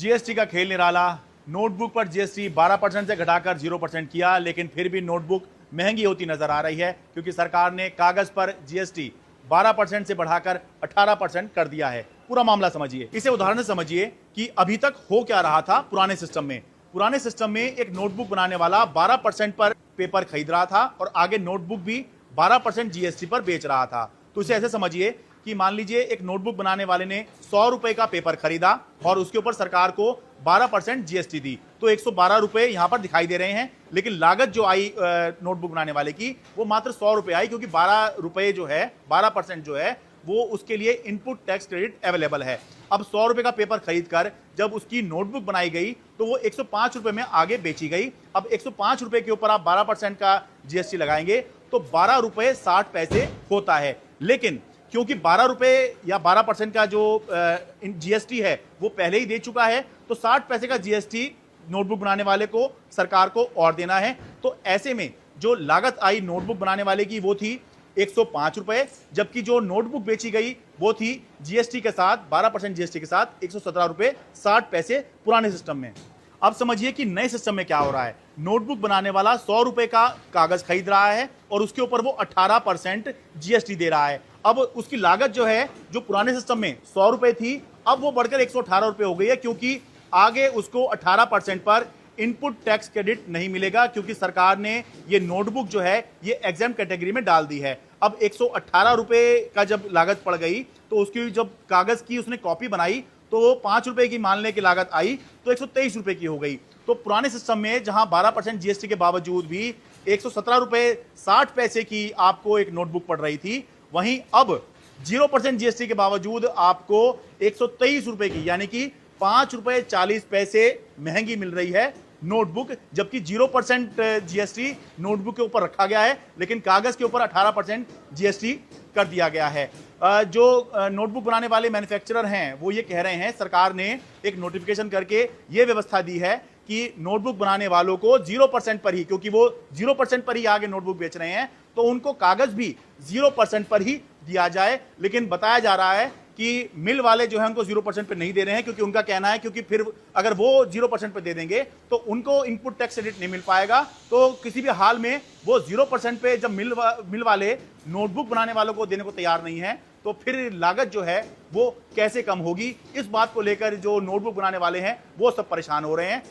GST का खेल निराला। Notebook पर जीएसटी 12% से घटाकर 0% किया, लेकिन फिर भी नोटबुक महंगी होती नजर आ रही है क्योंकि सरकार ने कागज पर जीएसटी 12% से बढ़ाकर 18% कर दिया है। पूरा मामला समझिए, इसे उदाहरण से समझिए कि अभी तक हो क्या रहा था पुराने सिस्टम में। पुराने सिस्टम में एक नोटबुक बनाने वाला 12% पर पेपर खरीद रहा था और आगे नोटबुक भी 12% जीएसटी पर बेच रहा था। तो इसे ऐसे समझिए कि मान लीजिए एक नोटबुक बनाने वाले ने 100 रुपए का पेपर खरीदा और उसके ऊपर सरकार को 12% जीएसटी दी, तो 112 रुपए यहां पर दिखाई दे रहे हैं, लेकिन लागत जो आई नोटबुक बनाने वाले की वो मात्र 100 रुपए आई, क्योंकि 12 रुपए जो है 12% जो है वो उसके लिए इनपुट टैक्स क्रेडिट अवेलेबल है। अब 100 रुपए का पेपर खरीद कर जब उसकी नोटबुक बनाई गई तो वो 105 रुपए में आगे बेची गई। अब 105 रुपए के ऊपर आप 12% का जीएसटी लगाएंगे तो 12 रुपए 60 पैसे होता है। लेकिन क्योंकि 12 रुपए या 12% का जो जीएसटी है वो पहले ही दे चुका है, तो 60 पैसे का जीएसटी नोटबुक बनाने वाले को सरकार को और देना है। तो ऐसे में जो लागत आई नोटबुक बनाने वाले की वो थी 105 रुपए, जबकि जो नोटबुक बेची गई वो थी जीएसटी के साथ 12% जीएसटी के साथ 117 रुपए 60 पैसे पुराने सिस्टम में। अब समझिए कि नए सिस्टम में क्या हो रहा है। नोटबुक बनाने वाला 100 रुपए का कागज खरीद रहा है और उसके ऊपर वो 18% जीएसटी दे रहा है। अब उसकी लागत जो है, जो पुराने सिस्टम में 100 रुपए थी, अब वो बढ़कर 118 रुपए हो गई है, क्योंकि आगे उसको 18% पर इनपुट टैक्स क्रेडिट नहीं मिलेगा, क्योंकि सरकार ने ये नोटबुक जो है ये एग्जाम कैटेगरी में डाल दी है। अब 118 रुपए का जब लागत पड़ गई तो उसकी जब कागज की उसने कॉपी बनाई तो वो 5 रुपए की मानने की लागत आई तो 123 रुपए की हो गई। तो पुराने सिस्टम में जहां 12% जीएसटी के बावजूद भी 117 रुपए 60 पैसे की आपको एक नोटबुक पड़ रही थी, वहीं अब 0% जीएसटी के बावजूद आपको 123 रुपए की, यानी कि 5 रुपए 40 पैसे महंगी मिल रही है नोटबुक, जबकि 0% जीएसटी नोटबुक के ऊपर रखा गया है, लेकिन कागज के ऊपर 18% जीएसटी कर दिया गया है। जो नोटबुक बनाने वाले मैन्युफैक्चरर हैं वो ये कह रहे हैं, सरकार ने एक नोटिफिकेशन करके ये व्यवस्था दी है कि नोटबुक बनाने वालों को 0% पर ही, क्योंकि वो 0% पर ही आगे नोटबुक बेच रहे हैं, तो उनको कागज भी 0% पर ही दिया जाए। लेकिन बताया जा रहा है कि मिल वाले जो है उनको 0% पे नहीं दे रहे हैं, क्योंकि उनका कहना है क्योंकि फिर अगर वो 0% पे दे देंगे तो उनको इनपुट टैक्स क्रेडिट नहीं मिल पाएगा। तो किसी भी हाल में वो 0% पे जब मिल वाले नोटबुक बनाने वालों को देने को तैयार नहीं है, तो फिर लागत जो है वो कैसे कम होगी। इस बात को लेकर जो नोटबुक बनाने वाले हैं वो सब परेशान हो रहे हैं।